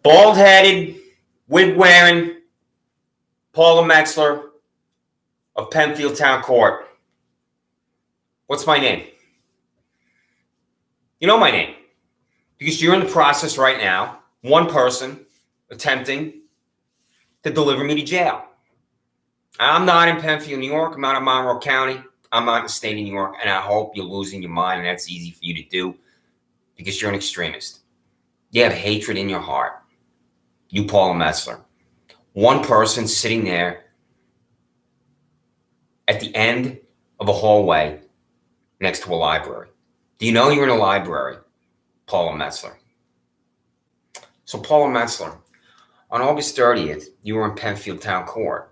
Bald-headed, wig-wearing Paula Metzler of Penfield Town Court. What's my name? You know my name because you're in the process right now, one person attempting to deliver me to jail. I'm not in Penfield, New York. I'm not in Monroe County. I'm not in the state of New York, and I hope you're losing your mind, and that's easy for you to do because you're an extremist. You have hatred in your heart. You, Paula Metzler. One person sitting there at the end of a hallway next to a library. Do you know you're in a library, Paula Metzler? So, Paula Metzler, on August 30th, you were in Penfield Town Court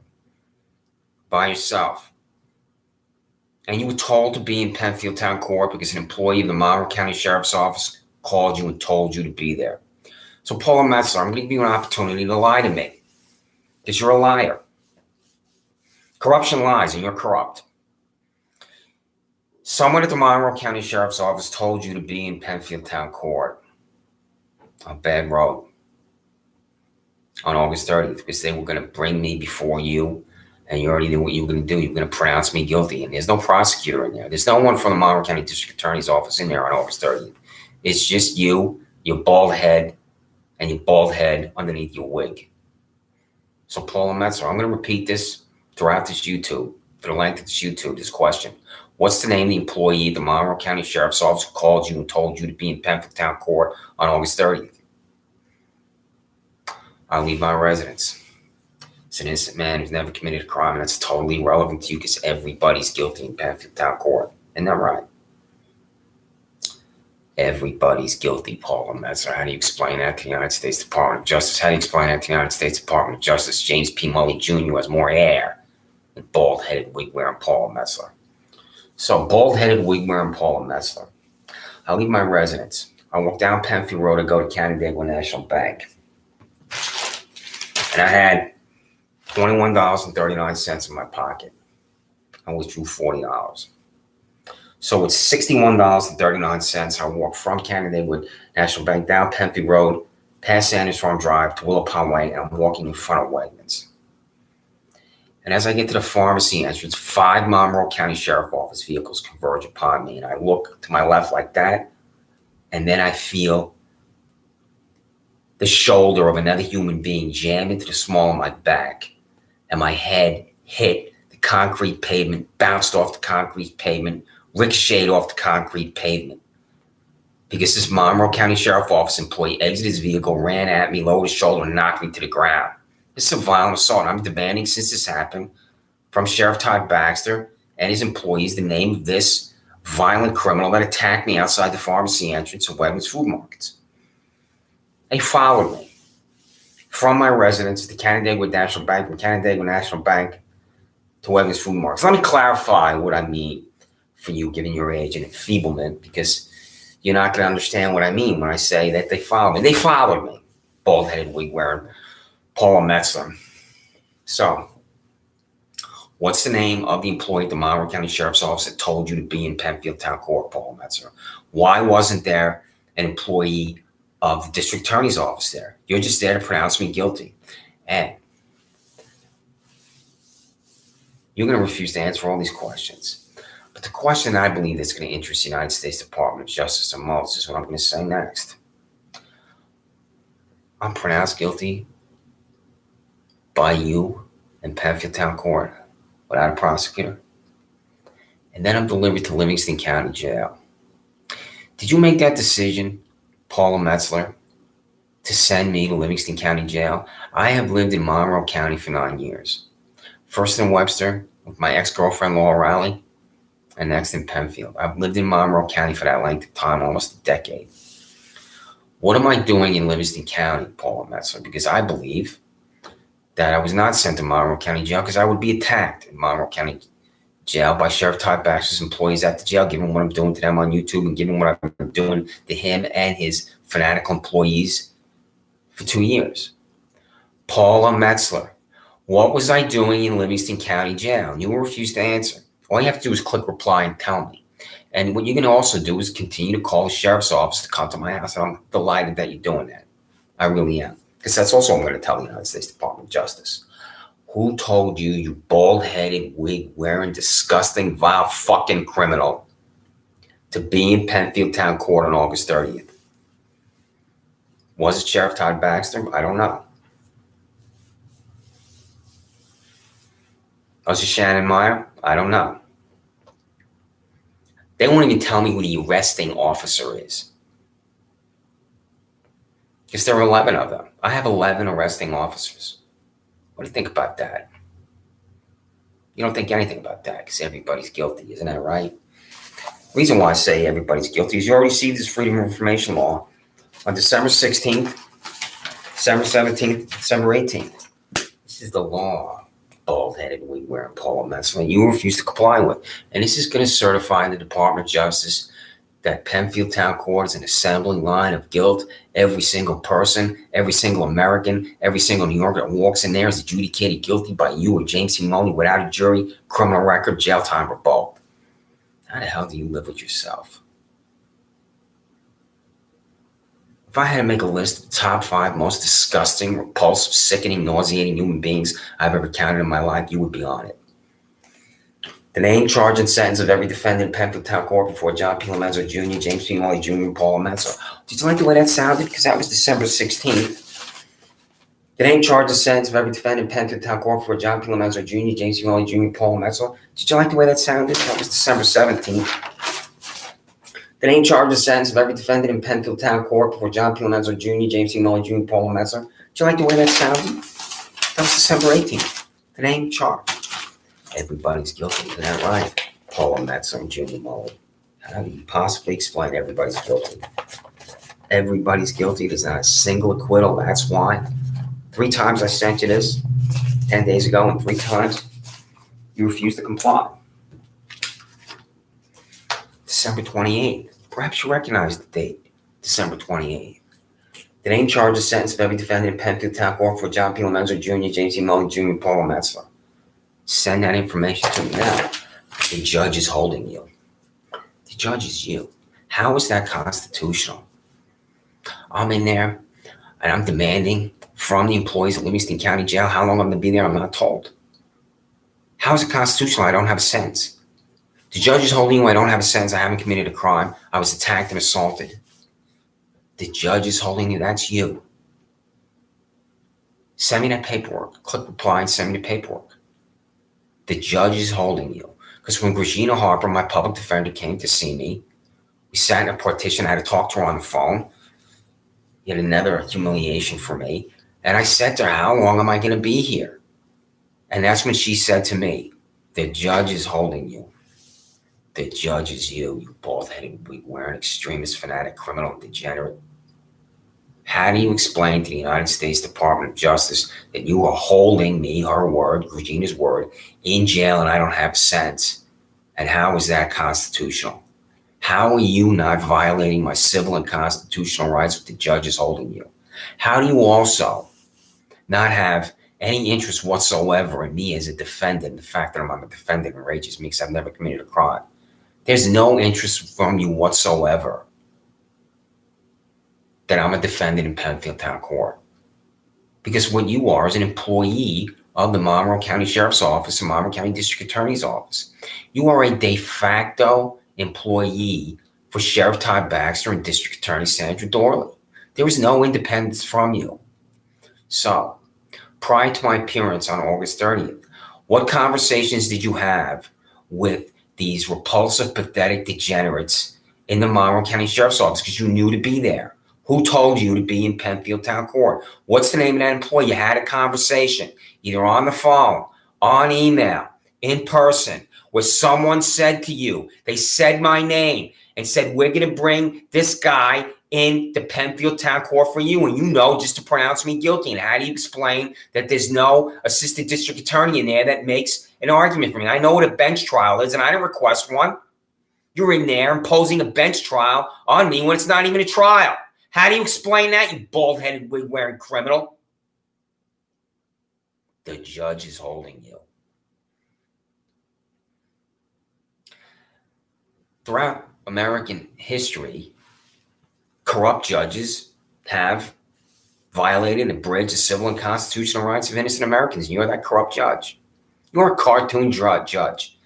by yourself. And you were told to be in Penfield Town Court because an employee of the Monroe County Sheriff's Office called you and told you to be there. So, Paula Metzler, I'm going to give you an opportunity to lie to me because you're a liar. Corruption lies, and you're corrupt. Someone at the Monroe County Sheriff's Office told you to be in Penfield Town Court on Bad Road on August 30th because they were going to bring me before you, and you already knew what you were going to do. You were going to pronounce me guilty, and there's no prosecutor in there. There's no one from the Monroe County District Attorney's Office in there on August 30th. It's just you, your bald head, and your bald head underneath your wig. So, Paula Metzler, I'm going to repeat this throughout this YouTube, for the length of this YouTube, this question. What's the name of the employee at the Monroe County Sheriff's Office who called you and told you to be in Penfield Town Court on August 30th? I leave my residence. It's an innocent man who's never committed a crime, and that's totally irrelevant to you because everybody's guilty in Penfield Town Court. Isn't that right? Everybody's guilty, Paula Metzler. How do you explain that to the United States Department of Justice? How do you explain that to the United States Department of Justice? James P. Mully Jr. has more hair than bald-headed, wig-wearing Paula Metzler. So, bald-headed, wig-wearing Paula Metzler. I leave my residence. I walk down Penfield Road. I go to Canandaigua National Bank. And I had $21.39 in my pocket. I withdrew $40. So it's $61.39. I walk from Canandaigua National Bank down Penfield Road, past Sanders Farm Drive to Willow Pond Way, and I'm walking in front of Wegmans. And as I get to the pharmacy entrance, 5 Monroe County Sheriff Office vehicles converge upon me, and I look to my left like that, and then I feel the shoulder of another human being jam into the small of my back, and my head hit the concrete pavement, bounced off the concrete pavement, ricocheted off the concrete pavement. Because this Monroe County Sheriff Office employee exited his vehicle, ran at me, lowered his shoulder, and knocked me to the ground. This is a violent assault. I'm demanding, since this happened, from Sheriff Todd Baxter and his employees the name of this violent criminal that attacked me outside the pharmacy entrance of Wegmans Food Markets. They followed me from my residence to Canandaigua National Bank, from Canandaigua National Bank to Wegmans Food Markets. Let me clarify what I mean for you, given your age and enfeeblement, because you're not going to understand what I mean when I say that they followed me. They followed me, bald-headed, wig-wearing Paula Metzler. So, what's the name of the employee at the Monroe County Sheriff's Office that told you to be in Penfield Town Court, Paula Metzler? Why wasn't there an employee of the District Attorney's Office there? You're just there to pronounce me guilty. And you're going to refuse to answer all these questions. But the question I believe that's going to interest the United States Department of Justice the most is what I'm going to say next. I'm pronounced guilty by you in Penfield Town Court without a prosecutor. And then I'm delivered to Livingston County Jail. Did you make that decision, Paula Metzler, to send me to Livingston County Jail? I have lived in Monroe County for 9 years. First in Webster with my ex-girlfriend Laura Riley, and next in Penfield. I've lived in Monroe County for that length of time, almost a decade. What am I doing in Livingston County, Paula Metzler? Because I believe that I was not sent to Monroe County Jail because I would be attacked in Monroe County Jail by Sheriff Todd Baxter's employees at the jail, given what I'm doing to them on YouTube and given what I'm doing to him and his fanatical employees for 2 years. Paula Metzler, what was I doing in Livingston County Jail? And you will refuse to answer. All you have to do is click reply and tell me. And what you're going to also do is continue to call the sheriff's office to come to my house. And I'm delighted that you're doing that. I really am. Because that's also what I'm going to tell the United States Department of Justice. Who told you, you bald-headed, wig-wearing, disgusting, vile fucking criminal, to be in Penfield Town Court on August 30th? Was it Sheriff Todd Baxter? I don't know. Was it Shannon Meyer? I don't know. They won't even tell me who the arresting officer is. Because there are 11 of them. I have 11 arresting officers. What do you think about that? You don't think anything about that because everybody's guilty, isn't that right? The reason why I say everybody's guilty is you already received this Freedom of Information Law on December 16th, December 17th, December 18th. This is the law, bald-headed, wig-wearing Paula Metzler, you refuse to comply with. And this is going to certify the Department of Justice that Penfield Town Court is an assembly line of guilt. Every single person, every single American, every single New Yorker that walks in there is adjudicated guilty by you or James C. Maloney without a jury, criminal record, jail time revoked. How the hell do you live with yourself? If I had to make a list of the top 5 most disgusting, repulsive, sickening, nauseating human beings I've ever counted in my life, you would be on it. The name, charge, and sentence of every defendant in Penfield Town Court before John P. Metzler Jr., James P. Maloney Jr., and Paula Metzler. Did you like the way that sounded? Because that was December 16th. The name, charge, and sentence of every defendant in Penfield Town Court before John P. Metzler Jr., James P. Maloney Jr., and Paula Metzler. Did you like the way that sounded? That was December 17th. The name, charge, and sentence of every defendant in Penfield Town Court before John P. Metzler Jr., James P. Maloney Jr., and Paula Metzler. Did you like the way that sounded? That was December 18th. The name, charge. Everybody's guilty, isn't that right? Paula Metzler and Junior Maloney. How do you possibly explain everybody's guilty? Everybody's guilty. There's not a single acquittal. That's why. 3 times I sent you this 10 days ago, and 3 times you refused to comply. December 28th. Perhaps you recognize the date. December 28th. The name, charge, and sentence of every defendant in Penfield Town Court for John P. Metzler Jr., James C. Maloney Jr., and Paula Metzler. Send that information to me now. The judge is holding you. The judge is you. How is that constitutional? I'm in there and I'm demanding from the employees at Livingston County Jail how long I'm going to be there. I'm not told. How is it constitutional? I don't have a sentence. The judge is holding you. I don't have a sentence. I haven't committed a crime. I was attacked and assaulted. The judge is holding you. That's you. Send me that paperwork. Click reply and send me the paperwork. The judge is holding you. Because when Regina Harper, my public defender, came to see me, we sat in a partition. I had to talk to her on the phone. Yet another humiliation for me. And I said to her, how long am I going to be here? And that's when she said to me, the judge is holding you. The judge is you bald-headed, wig-wearing, extremist, fanatic, criminal, degenerate. How do you explain to the United States Department of Justice that you are holding me, her word, Regina's word, in jail and I don't have a sentence? And how is that constitutional? How are you not violating my civil and constitutional rights if the judge is holding you? How do you also not have any interest whatsoever in me as a defendant? The fact that I'm a defendant enrages me because I've never committed a crime. There's no interest from you whatsoever that I'm a defendant in Penfield Town Court. Because what you are is an employee of the Monroe County Sheriff's Office and Monroe County District Attorney's Office. You are a de facto employee for Sheriff Todd Baxter and District Attorney Sandra Dorley. There is no independence from you. So, prior to my appearance on August 30th, what conversations did you have with these repulsive, pathetic degenerates in the Monroe County Sheriff's Office because you knew to be there? Who told you to be in Penfield Town Court? What's the name of that employee? You had a conversation, either on the phone, on email, in person, where someone said to you, they said my name and said, we're going to bring this guy in the Penfield Town Court for you, and you know just to pronounce me guilty. And how do you explain that there's no assistant district attorney in there that makes an argument for me? I know what a bench trial is, and I didn't request one. You're in there imposing a bench trial on me when it's not even a trial. How do you explain that, you bald-headed, wig-wearing criminal? The judge is holding you. Throughout American history, corrupt judges have violated and abridged the civil and constitutional rights of innocent Americans. And you're that corrupt judge. You're a cartoon judge.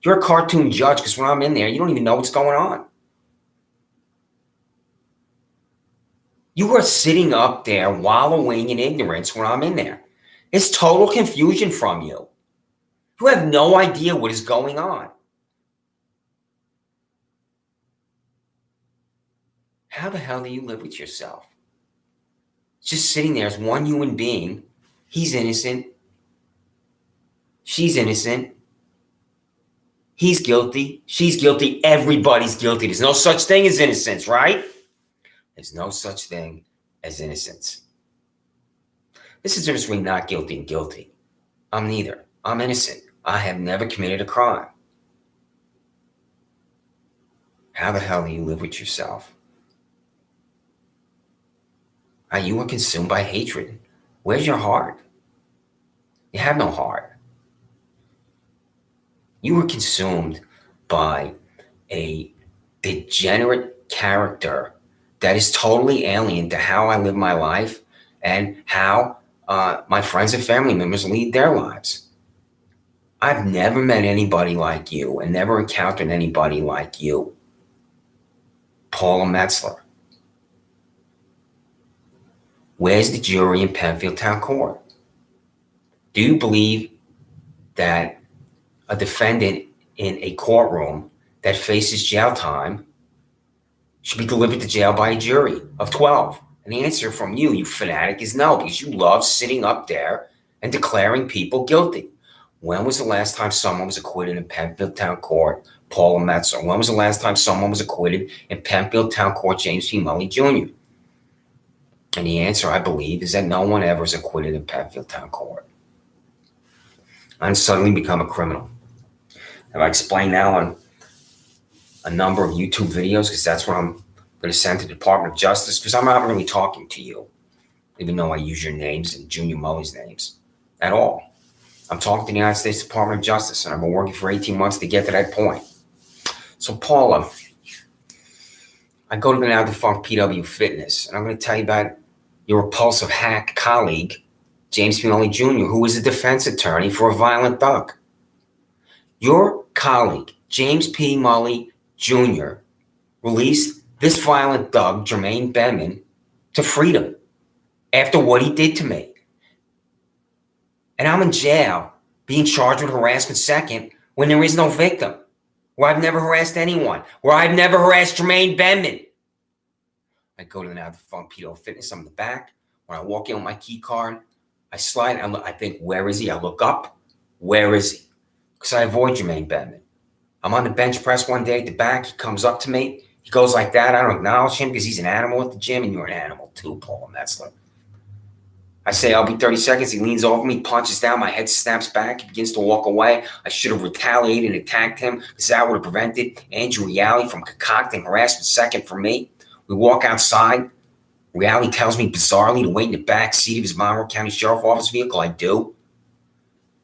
You're a cartoon judge because when I'm in there, you don't even know what's going on. You are sitting up there wallowing in ignorance when I'm in there. It's total confusion from you. You have no idea what is going on. How the hell do you live with yourself? Just sitting there as one human being. He's innocent. She's innocent. He's guilty. She's guilty. Everybody's guilty. There's no such thing as innocence, right? There's no such thing as innocence. This is the difference between not guilty and guilty. I'm neither. I'm innocent. I have never committed a crime. How the hell do you live with yourself? Are you consumed by hatred? Where's your heart? You have no heart. You were consumed by a degenerate character that is totally alien to how I live my life and how my friends and family members lead their lives. I've never met anybody like you and never encountered anybody like you. Paula Metzler. Where's the jury in Penfield Town Court? Do you believe that a defendant in a courtroom that faces jail time should be delivered to jail by a jury of 12? And the answer from you, you fanatic, is no, because you love sitting up there and declaring people guilty. When was the last time someone was acquitted in Penfield Town Court? Paula Metzler. When was the last time someone was acquitted in Penfield Town Court? James P. Mully Jr. And the answer, I believe, is that no one ever is acquitted in Penfield Town Court. I'm suddenly become a criminal. Have I explained now on a number of YouTube videos, because that's what I'm going to send to the Department of Justice, because I'm not really talking to you, even though I use your names and Junior Mully's names at all. I'm talking to the United States Department of Justice, and I've been working for 18 months to get to that point. So, Paula, I go to the now defunct PW Fitness, and I'm going to tell you about your repulsive hack colleague, James P. Mully Jr., who was a defense attorney for a violent thug. Your colleague, James P. Mully Jr., released this violent thug, Jermaine Benman, to freedom after what he did to me. And I'm in jail being charged with harassment second when there is no victim, where I've never harassed anyone, where I've never harassed Jermaine Benman. I go to the now defunct PW Fitness. I'm in the back. When I walk in with my key card, I slide. I think, where is he? I look up. Where is he? Because I avoid Jermaine Benman. I'm on the bench press one day at the back. He comes up to me. He goes like that. I don't acknowledge him because he's an animal at the gym, and you're an animal too, Paula Metzler. I say, I'll be 30 seconds. He leans over me, punches down. My head snaps back. He begins to walk away. I should have retaliated and attacked him because that would have prevented Andrew Reale from concocting harassment second for me. We walk outside. Reale tells me bizarrely to wait in the back seat of his Monroe County Sheriff's Office vehicle. I do.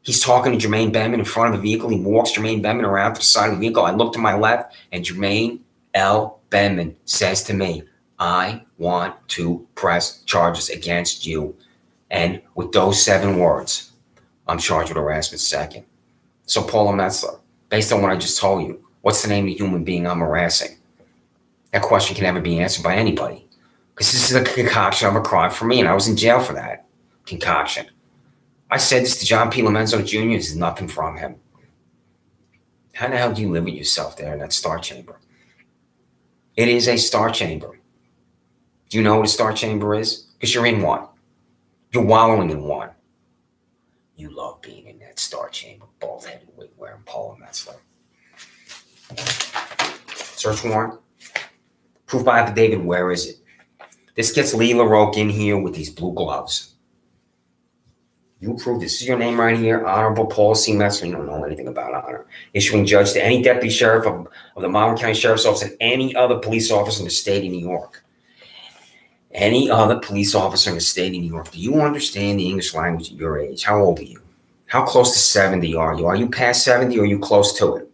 He's talking to Jermaine Benman in front of the vehicle. He walks Jermaine Benman around to the side of the vehicle. I look to my left, and Jermaine L. Benman says to me, I want to press charges against you. And with those 7 words, I'm charged with harassment second. So, Paula Metzler, based on what I just told you, what's the name of the human being I'm harassing? That question can never be answered by anybody. Because this is a concoction of a crime for me, and I was in jail for that concoction. I said this to John P. Lomenzo Jr. This is nothing from him. How the hell do you live with yourself there in that star chamber? It is a star chamber. Do you know what a star chamber is? Because you're in one. You're wallowing in one. You love being in that star chamber, bald-headed, wig-wearing Paula Metzler. Search warrant. Proof by affidavit, where is it? This gets Lee LaRoque in here with these blue gloves. You approve this. Is your name right here? Honorable Paul C. Metzler. You don't know anything about honor. Issuing judge to any deputy sheriff of the Monroe County Sheriff's Office and any other police officer in the state of New York. Any other police officer in the state of New York. Do you understand the English language at your age? How old are you? How close to 70 are you? Are you past 70 or are you close to it?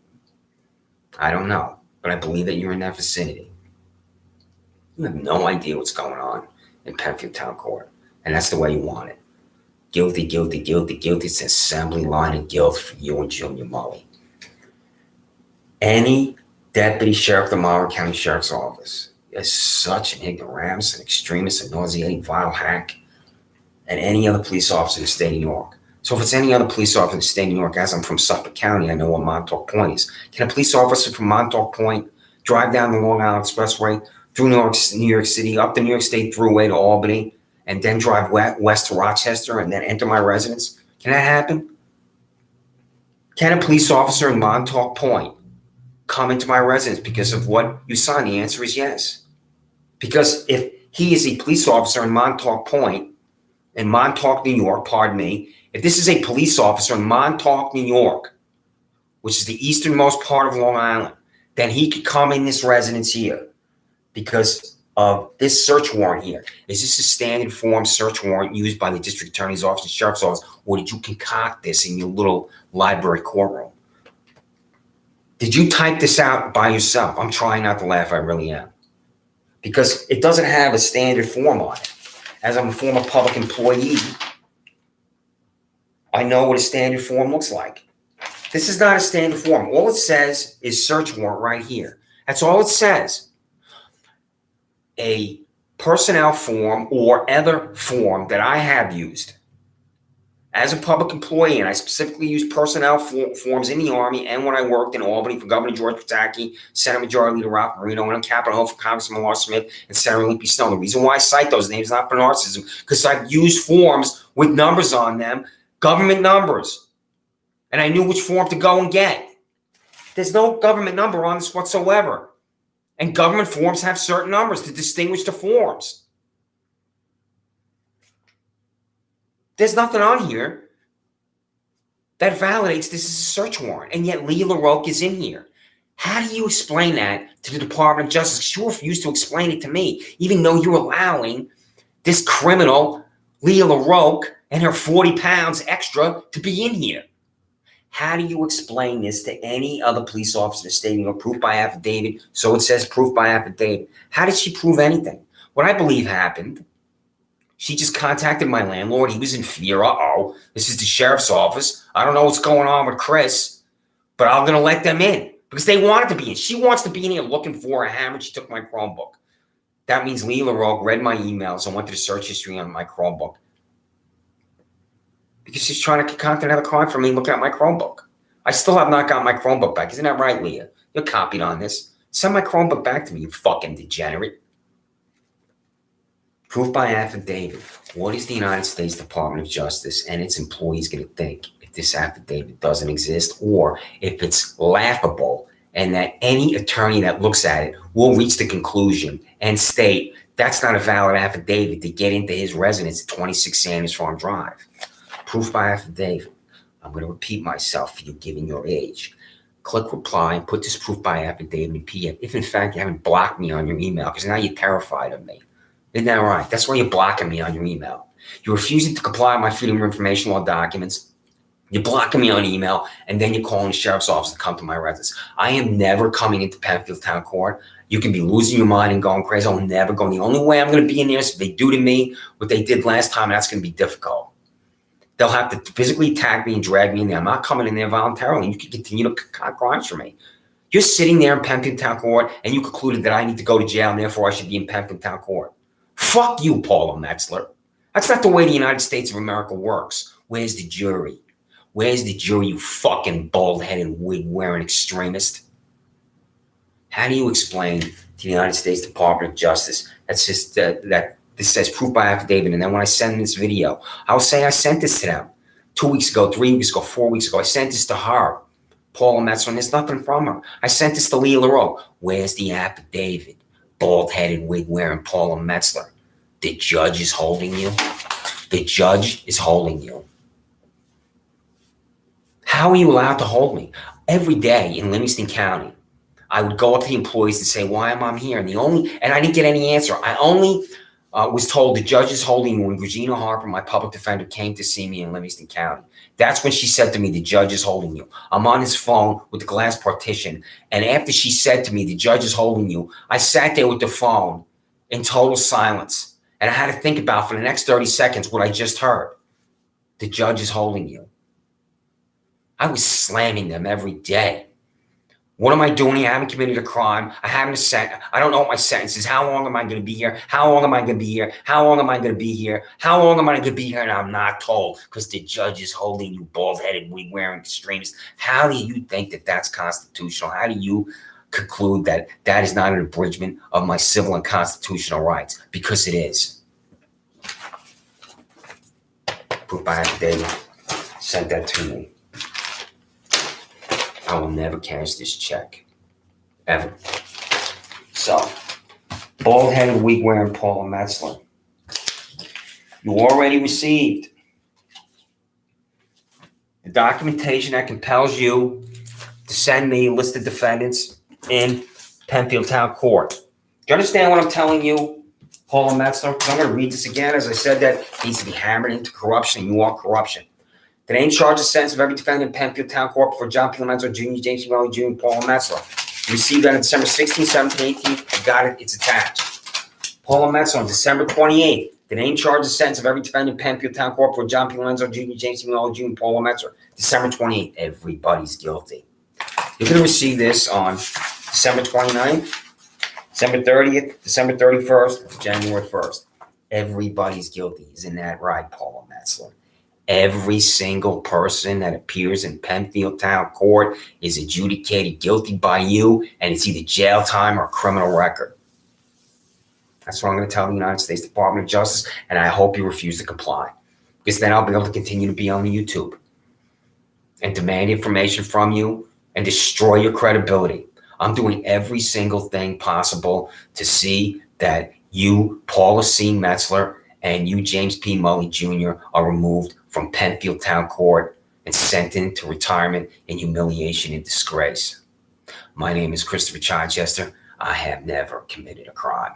I don't know, but I believe that you're in that vicinity. You have no idea what's going on in Penfield Town Court. And that's the way you want it. Guilty, guilty, guilty, guilty. It's an assembly line of guilt for you and Junior Mully. Any deputy sheriff of the Monroe County Sheriff's Office is such an ignoramus, an extremist, a nauseating, vile hack, and any other police officer in the state of New York. So if it's any other police officer in the state of New York, as I'm from Suffolk County, I know what Montauk Point is. Can a police officer from Montauk Point drive down the Long Island Expressway through New York City, up the New York State Thruway to Albany, and then drive west to Rochester and then enter my residence? Can that happen? Can a police officer in Montauk Point come into my residence because of what you signed? The answer is yes. Because if he is a police officer in Montauk Point, in Montauk, New York, pardon me, if this is a police officer in Montauk, New York, which is the easternmost part of Long Island, then he could come in this residence here because of this search warrant here. Is this a standard form search warrant used by the district attorney's office and sheriff's office, or did you concoct this in your little library courtroom? Did you type this out by yourself? I'm trying not to laugh, I really am. Because it doesn't have a standard form on it. As I'm a former public employee, I know what a standard form looks like. This is not a standard form. All it says is search warrant right here. That's all it says. A personnel form or other form that I have used as a public employee, and I specifically use personnel forms in the Army and when I worked in Albany for Governor George Pataki, Senate Majority Leader Ralph Marino, and on Capitol Hill for Congressman Laura Smith and Senator Lippy Snow. The reason why I cite those names is not for narcissism, because I've used forms with numbers on them, government numbers, and I knew which form to go and get. There's no government number on this whatsoever. And government forms have certain numbers to distinguish the forms. There's nothing on here that validates this is a search warrant, and yet Leah LaRoque is in here. How do you explain that to the Department of Justice? You refuse to explain it to me, even though you're allowing this criminal, Leah LaRoque, and her 40 pounds extra to be in here. How do you explain this to any other police officer stating a proof by affidavit? So it says proof by affidavit. How did she prove anything? What I believe happened, she just contacted my landlord. He was in fear. Uh-oh, this is the sheriff's office. I don't know what's going on with Chris, but I'm going to let them in because they wanted to be in. She wants to be in here looking for a hammer. She took my Chromebook. That means Leah LaRoque read my emails and went to the search history on my Chromebook. Because she's trying to concoct another crime for me looking at my Chromebook. I still have not got my Chromebook back. Isn't that right, Leah? You're copied on this. Send my Chromebook back to me, you fucking degenerate. Proof by affidavit. What is the United States Department of Justice and its employees going to think if this affidavit doesn't exist, or if it's laughable and that any attorney that looks at it will reach the conclusion and state that's not a valid affidavit to get into his residence at 26 Sanders Farm Drive? Proof by affidavit. I'm going to repeat myself for you given your age. Click reply and put this proof by affidavit in PDF if in fact you haven't blocked me on your email, because now you're terrified of me. Isn't that right? That's why you're blocking me on your email. You're refusing to comply with my Freedom of Information Law documents. You're blocking me on email, and then you're calling the sheriff's office to come to my residence. I am never coming into Penfield Town Court. You can be losing your mind and going crazy. I'll never go. The only way I'm going to be in there is if they do to me what they did last time, and that's going to be difficult. They'll have to physically attack me and drag me in there. I'm not coming in there voluntarily. You can continue to concoct crimes for me. You're sitting there in Penfield Town Court, and you concluded that I need to go to jail, and therefore I should be in Penfield Town Court. Fuck you, Paula Metzler. That's not the way the United States of America works. Where's the jury? Where's the jury, you fucking bald-headed, wig-wearing extremist? How do you explain to the United States Department of Justice that's just that this says proof by affidavit, and then when I send this video, I'll say I sent this to them 2 weeks ago, 3 weeks ago, 4 weeks ago. I sent this to her, Paula Metzler, and there's nothing from her. I sent this to Leah LaRoque. Where's the affidavit? Bald-headed, wig-wearing Paula Metzler. The judge is holding you. The judge is holding you. How are you allowed to hold me? Every day in Livingston County, I would go up to the employees and say, why am I here? And I didn't get any answer. I only was told the judge is holding you when Regina Harper, my public defender, came to see me in Livingston County. That's when she said to me, the judge is holding you. I'm on his phone with the glass partition. And after she said to me, the judge is holding you, I sat there with the phone in total silence. And I had to think about for the next 30 seconds what I just heard. The judge is holding you. I was slamming them every day. What am I doing here? I haven't committed a crime. I don't know what my sentence is. How long am I going to be here? How long am I going to be here? How long am I going to be here? How long am I going to be here? And I'm not told because the judge is holding you, bald-headed, wig-wearing extremists. How do you think that that's constitutional? How do you conclude that that is not an abridgment of my civil and constitutional rights? Because it is. Proof by affidavit. Sent that to me. I will never cash this check. Ever. So, bald-headed, wig-wearing Paula Metzler. You already received the documentation that compels you to send me a list of defendants in Penfield Town Court. Do you understand what I'm telling you, Paula Metzler? I'm going to read this again. As I said, that needs to be hammered into corruption, and you want corruption. The name, charge, and sentence of every defendant in Penfield Town Court for John P. Metzler Jr., James P. Melley Jr., and Paula Metzler. You received that on December 16th, 17th, 18th. I got it. It's attached. Paula Metzler on December 28th. The name, charge, and sentence of every defendant in Penfield Town Court for John P. Metzler Jr., James P. Melley Jr., and Paula Metzler. December 28th. Everybody's guilty. You're going to receive this on December 29th, December 30th, December 31st, January 1st. Everybody's guilty. Isn't that right, Paula Metzler? Every single person that appears in Penfield Town Court is adjudicated guilty by you, and it's either jail time or criminal record. That's what I'm going to tell the United States Department of Justice, and I hope you refuse to comply, because then I'll be able to continue to be on the YouTube and demand information from you and destroy your credibility. I'm doing every single thing possible to see that you, Paula C. Metzler, and you, James P. Melley Jr., are removed from Penfield Town Court and sent into retirement in humiliation and disgrace. My name is Christopher Chichester. I have never committed a crime.